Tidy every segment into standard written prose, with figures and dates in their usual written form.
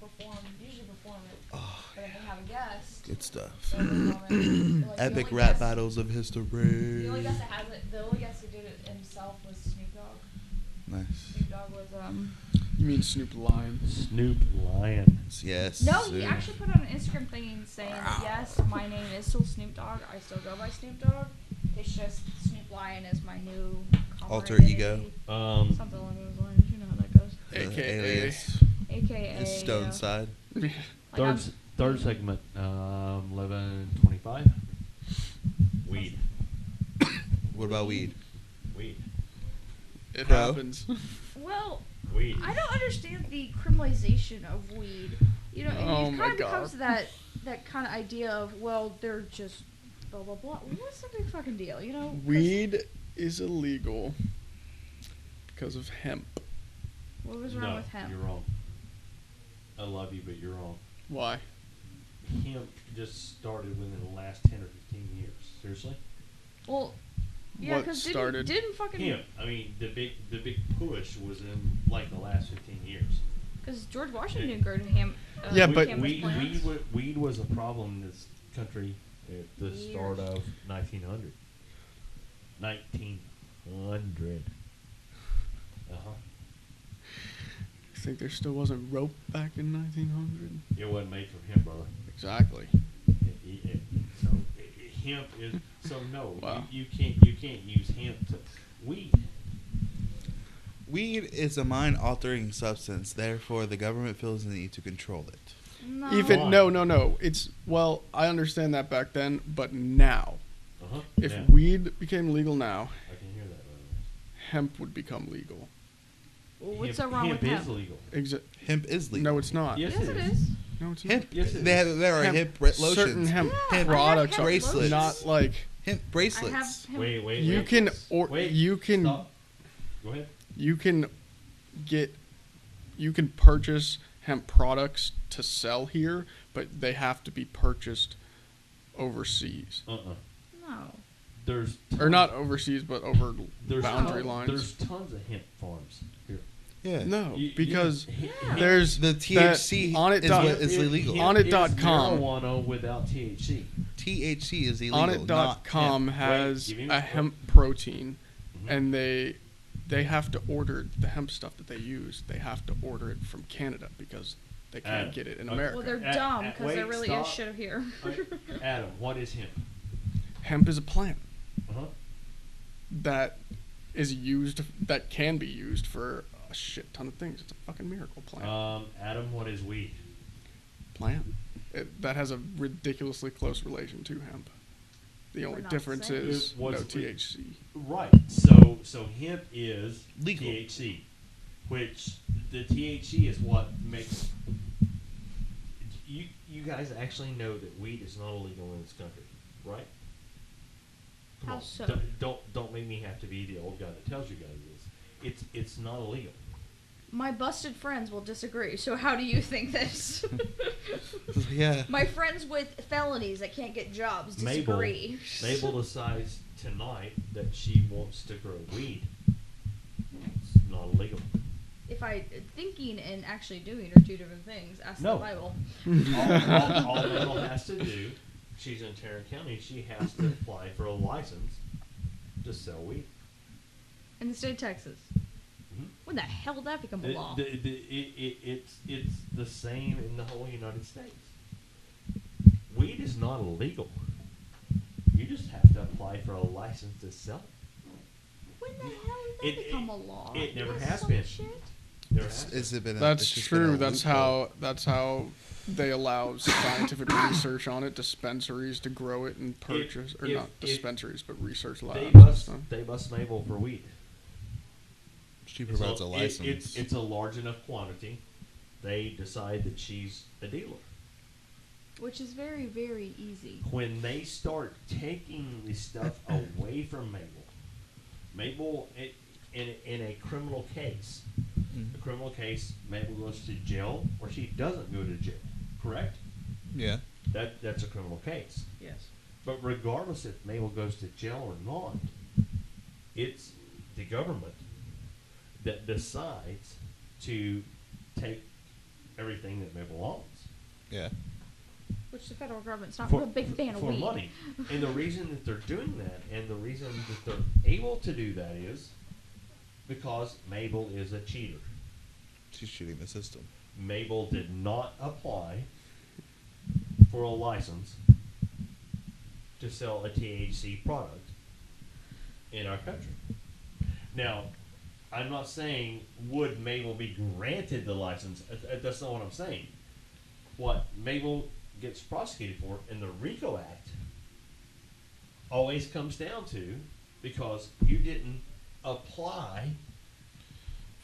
usually perform it. Oh, but if they have a guest, good stuff. Like, Epic rap battles of history. The only guest that has it, the only guest who did it himself was Snoop Dogg. Nice. Snoop Dogg was You mean Snoop Lion? Snoop Lion. Yes. No, he actually put out an Instagram thing saying, yes, my name is still Snoop Dogg. I still go by Snoop Dogg. It's just Snoop Lion is my new alter ego. Something along those lines. You know how that goes. AKA. AKA. It's Stone Side. Third segment, 11:25. Weed. What about weed? Weed. It happens. Well, weed. I don't understand the criminalization of weed. You know, it kind of becomes that kind of idea of, well, they're just blah blah blah. What's the big fucking deal? You know, weed is illegal because of hemp. What was wrong with hemp? You're wrong. I love you, but you're wrong. Why? Hemp just started within the last 10 or 15 years. Seriously? Well, yeah, because didn't fucking hemp. I mean, the big push was in like the last 15 years. Because George Washington didn't grow hemp. But weed was a problem in this country at the start of 1900. 1900. You think there still wasn't rope back in 1900? It wasn't made from hemp, brother. Exactly. So hemp is no. Wow. You can't use hemp to weed. Weed is a mind-altering substance. Therefore, the government feels the need to control it. No. No. It's I understand that back then, but now, if Yeah. weed became legal now, I can hear that. hemp would become legal. Well, what's so wrong with hemp? Hemp is legal. Hemp is legal. No, it's not. Yes, it is. No, it's Hemp. not. Yes, it is. There are hemp lotions. Certain hemp Yeah, products hemp are bracelets. not like Hemp bracelets. Wait. you can Stop. Go ahead. you can purchase hemp products to sell here, but they have to be purchased overseas. No. Or not overseas, but over boundary lines. There's tons of hemp farms here. Yeah. No, because Yeah. there's The THC on it is what is illegal. On it.com. Marijuana without THC. THC is illegal. On it.com not has Wait, a hemp protein, Mhm. and they have to order the hemp stuff that they use. They have to order it from Canada because they can't get it in America. Well, they're dumb because there really is stop. shit here. Adam, what is hemp? Hemp is a plant Uh-huh. that can be used for a shit ton of things. It's a fucking miracle plant. Adam, what is weed? Plant. That has a ridiculously close relation to hemp. The only not difference the same. is no What's the- THC. Right. So hemp is Legal. THC, which the THC is what makes you guys actually know that weed is not illegal in this country, right? Come How on. so? Don't make me have to be the old guy that tells you guys this. It's not illegal. My busted friends will disagree. So how do you think this? Yeah. My friends with felonies that can't get jobs disagree. Mabel decides tonight that she wants to grow weed. It's not illegal. If thinking and actually doing are two different things. Ask No. the Bible. all Mabel has to do, she's in Tarrant County, she has to apply for a license to sell weed. In the state of Texas. Mhm. When the hell did that become a law? It's the same in the whole United States. Weed is not illegal. You just have to apply for a license to sell it. When the hell did that become a law? It never That's has some been. shit. It's been That's it's just been true. a That's loophole. how they allow scientific research on it. Dispensaries to grow it and purchase, or not dispensaries, but research labs. They bust Mabel for weed. She provides a license. It's a large enough quantity. They decide that she's a dealer. Which is very, very easy. When they start taking the stuff away from Mabel, in a criminal case, Mabel goes to jail or she doesn't go to jail. Correct? Yeah. That's a criminal case. Yes. But regardless if Mabel goes to jail or not, it's the government that decides to take everything that Maple owns. Yeah. Which the federal government's not a real big fan of for weed. money. And the reason that they're doing that, and the reason that they're able to do that is because Mabel is a cheater. She's cheating the system. Mabel did not apply for a license to sell a THC product in our country. Now, I'm not saying would Mabel be granted the license. That's not what I'm saying. What Mabel gets prosecuted for in the RICO Act always comes down to because you didn't apply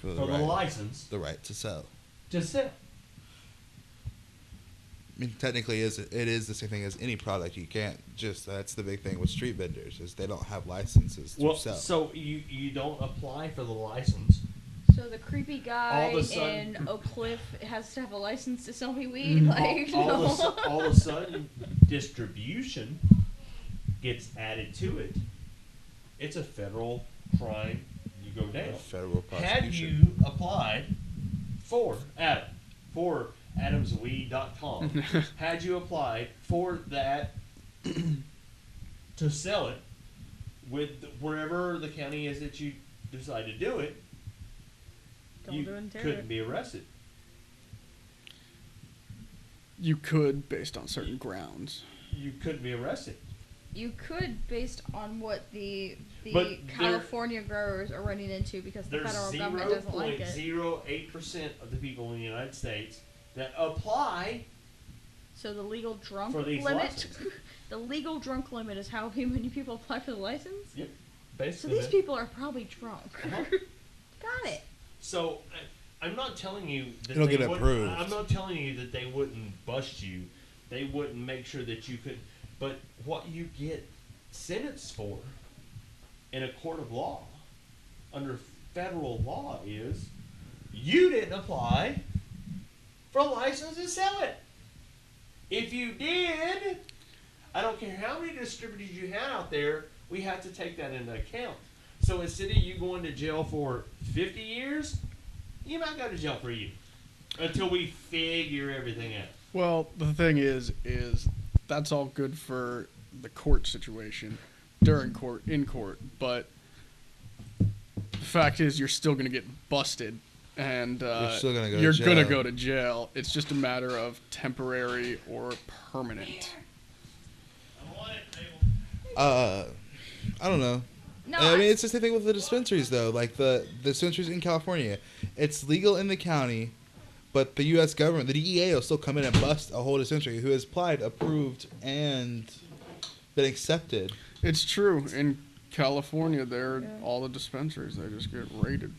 for the license, the right to sell. to sell. I mean, technically, it is the same thing as any product. You can't just. That's the big thing with street vendors is they don't have licenses to sell. So you don't apply for the license. So the creepy guy All of a sudden- in Oak Cliff has to have a license to sell me weed? All of a sudden, distribution gets added to it. It's a federal crime. You go down. Federal prosecution. Had you applied for AdamsWeed.com, had you applied for that to sell it with wherever the county is that you decide to do it, you couldn't be arrested. You could, based on certain grounds. You couldn't be arrested. You could, based on what the But California growers are running into because the There's federal government doesn't like it. 0.08% of the people in the United States that apply So the legal drunk for these limit, licenses. the legal drunk limit is how many people apply for the license? Yep. So Basically. these people are probably drunk. Uh-huh. Got it. So I'm not telling you that It'll they get wouldn't- approved. I'm not telling you that they wouldn't bust you. They wouldn't make sure that you could. But what you get sentenced for in a court of law, under federal law, is you didn't apply for a license to sell it. If you did, I don't care how many distributors you had out there, we have to take that into account. So instead of you going to jail for 50 years, you might go to jail for a year until we figure everything out. Well, the thing is that's all good for the court situation, during court, in court, but the fact is you're still going to get busted, and You're still gonna go to you're jail. gonna go to jail. It's just a matter of temporary or permanent. I don't know. No, I mean, it's the same thing with the dispensaries, though. Like the dispensaries in California, it's legal in the county, but the U.S. government, the DEA, will still come in and bust a whole dispensary who has applied, approved, and been accepted. It's true. In California, all the dispensaries, they just get raided.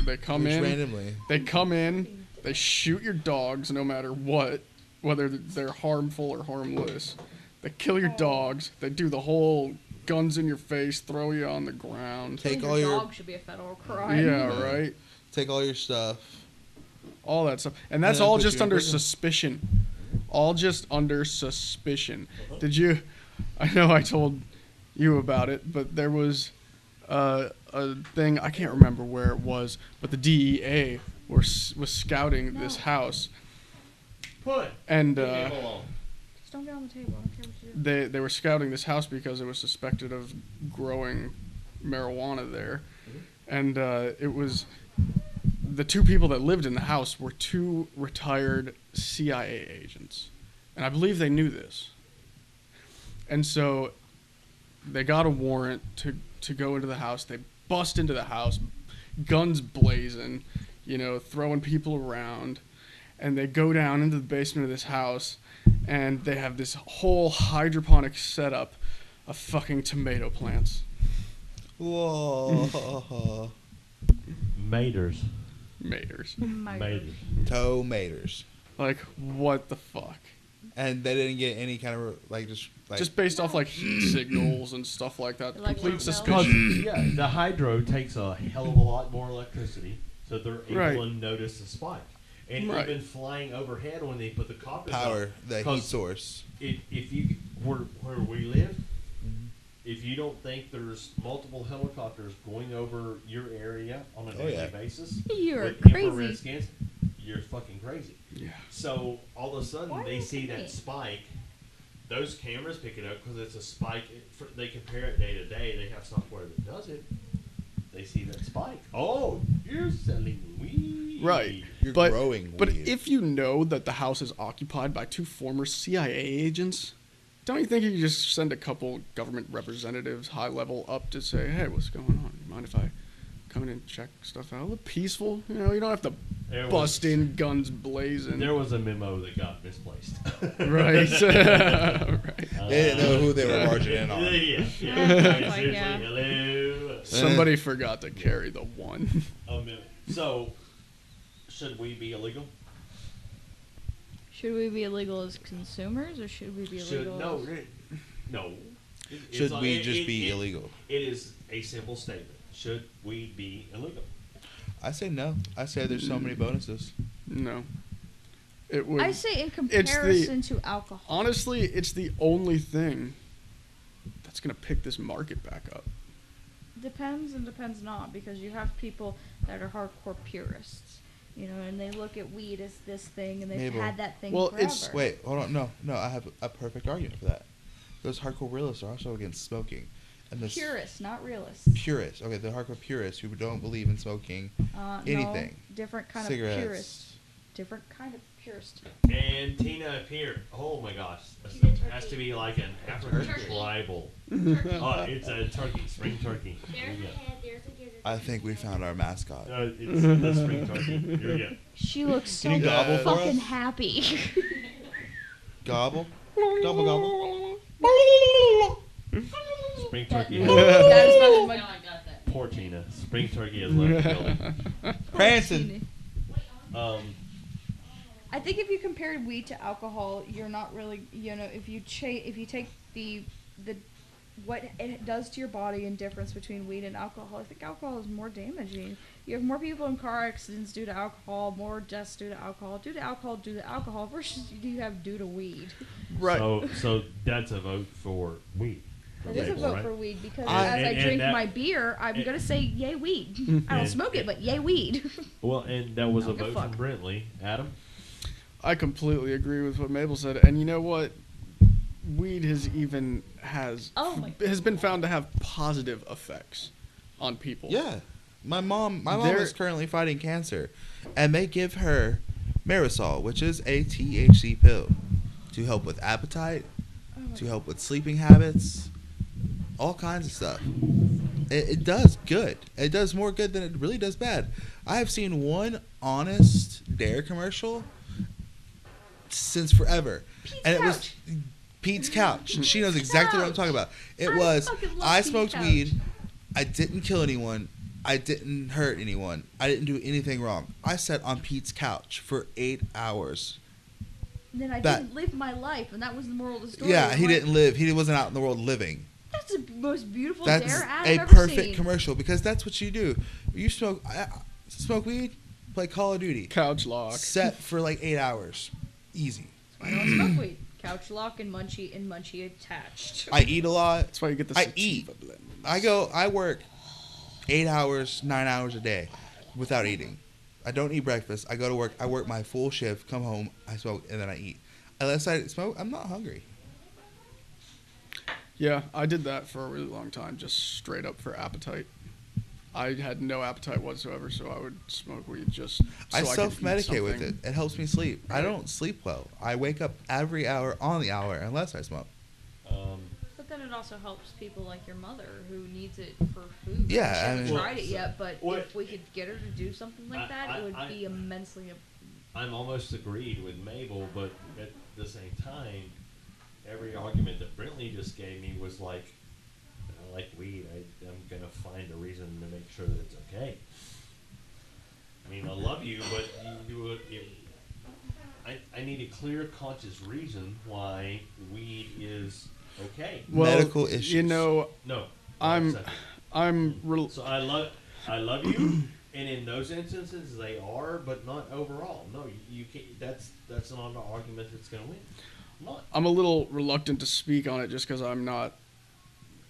They come Just in randomly. They come in, they shoot your dogs no matter what, whether they're harmful or harmless. They kill your dogs. They do the whole guns in your face, throw you on the ground. Take your all your dog should be a federal crime. Yeah, right. take all your stuff. All that stuff, and that's then all put just you in under prison. suspicion. All just under suspicion. Did you? I know I told you about it, but there was a thing, I can't remember where it was, but the DEA was scouting this house, and Leave me alone. Just don't get on the table. I don't care what you do. they were scouting this house because it was suspected of growing marijuana there, and it was the two people that lived in the house were two retired CIA agents, and I believe they knew this, and so they got a warrant to go into the house. They bust into the house, guns blazing, throwing people around, and they go down into the basement of this house, and they have this whole hydroponic setup of fucking tomato plants. Whoa. Maters. Maters. Tomatoes. Like, what the fuck? And they didn't get any kind of Just based off like heat signals and stuff like that. Like Complete what suspicion. Yeah, the hydro takes a hell of a lot more electricity, so they're able Right. to notice the spike. And Right. even flying overhead when they put the coppers power, up, the heat 'cause source. if you where we live, if you don't think there's multiple helicopters going over your area on a daily yeah. basis You're with crazy. infrared scans, you're fucking crazy. Yeah. So all of a sudden Why they is see it? that spike. Those cameras pick it up because it's a spike. They compare it day to day. They have software that does it. They see that spike. Oh, you're selling weed. Right. You're growing But weed. if you know that the house is occupied by 2 former CIA agents, don't you think you could just send a couple government representatives, high level, up to say, hey, what's going on? You mind if I come in and check stuff out? Look peaceful. You know, you don't have to bust in, guns blazing. There was a memo that got misplaced. Right. Right. They didn't know who they were barging in on. Yeah. Seriously, Yeah. hello. Somebody forgot to carry the one. A memo. So, should we be illegal? Should we be illegal as consumers, or should we be illegal? No. Should we just be illegal? It is a simple statement. Should we be illegal? I say no. I say there's so many bonuses. No. It would. I say in comparison to alcohol. Honestly, it's the only thing that's going to pick this market back up. Depends and depends not, because you have people that are hardcore purists, you know, and they look at weed as this thing, and they've Mabel. had that thing Well, forever. Wait, hold on. No, I have a perfect argument for that. Those hardcore realists are also against smoking. And this Purists, not realists. purists. Okay, the hardcore purists who don't believe in smoking anything. No, different kind Cigarettes. of purist. Different kind of purist. And Tina appeared. Oh my gosh. She's a It has turkey. to be like an African Turkey. tribal. Turkey. Oh, it's a turkey. Spring turkey. Here There's we a go. head, there's a gizzard. I think we found our mascot. It's the spring turkey. Here we go. She looks so Can you gobble for fucking us? happy. Gobble? Gobble, gobble. Spring turkey. That is Now my I got that. Poor Tina. Spring turkey has left the building. Prancing. I think if you compare weed to alcohol, you're not really, you know, if you take the what it does to your body and difference between weed and alcohol, I think alcohol is more damaging. You have more people in car accidents due to alcohol, more deaths due to alcohol, versus you have due to weed. Right. So that's a vote for weed. That is a Mabel, vote right? for weed, because I- as I and drink that- my beer, I'm and- gonna say yay weed. I don't And- smoke it, but yay weed. Well, and that was I a don't give vote a from fuck. Brentley. Adam? I completely agree with what Mabel said. And you know what? Weed has Oh my- been found to have positive effects on people. Yeah. My mom There- is currently fighting cancer, and they give her Marisol, which is a THC pill, to help with appetite, to help with sleeping habits, all kinds of stuff. It does good. It does more good than it really does bad. I have seen one Honest Dare commercial since forever, and it was Pete's Couch. She knows exactly what I'm talking about. It I was fucking love I Pete's smoked Couch. weed. I didn't kill anyone. I didn't hurt anyone. I didn't do anything wrong. I sat on Pete's couch for 8 hours. Then I That- didn't live my life, and that was the moral of the story. Yeah, I'm he like, didn't live. He wasn't out in the world living. That's the most beautiful That's dare ad a I've ever perfect seen. commercial because that's what you do. You smoke weed, play Call of Duty, Couch lock. set for like 8 hours, easy. I don't smoke weed. Couch lock and munchie attached. I eat a lot. That's why you get the I sativa eat. blend. I work 8 hours, 9 hours a day without eating. I don't eat breakfast. I go to work. I work my full shift, come home, I smoke, and then I eat. Unless I smoke, I'm not hungry. Yeah, I did that for a really long time, just straight up for appetite. I had no appetite whatsoever, so I would smoke weed just so I could eat self-medicate with it. something. It helps me sleep. I don't sleep well. I wake up every hour on the hour unless I smoke. But then it also helps people like your mother who needs it for food. Yeah, she I hasn't mean- tried it yet, but What- if we could get her to do something like that, it would be immensely. I'm almost agreed with Mabel, but at the same time, every argument that Brentley just gave me was like, I like weed. I'm gonna find a reason to make sure that it's okay. I mean, I love you, but I need a clear, conscious reason why weed is okay. Well, Medical issues. You know, No, I'm So I love you, and in those instances they are, but not overall. No, you can't. That's not an argument that's going to win. Not. I'm a little reluctant to speak on it just because I'm not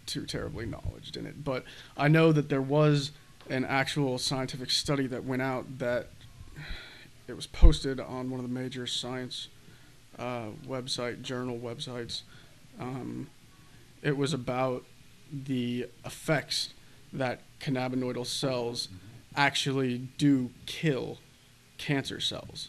too terribly knowledgeable in it. But I know that there was an actual scientific study that went out that it was posted on one of the major science journal websites. It was about the effects that cannabinoidal cells actually do kill cancer cells.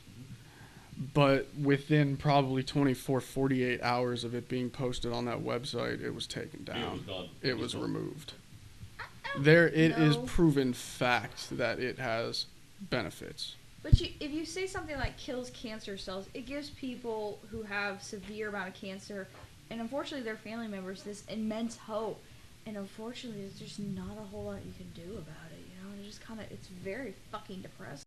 But within probably 24, 48 hours of it being posted on that website, it was taken down. It was removed. There, it is proven fact that it has benefits. But if you say something like kills cancer cells, it gives people who have severe amount of cancer, and unfortunately their family members, this immense hope. And unfortunately, there's just not a whole lot you can do about it. You know, it's just kind of, it's very fucking depressing.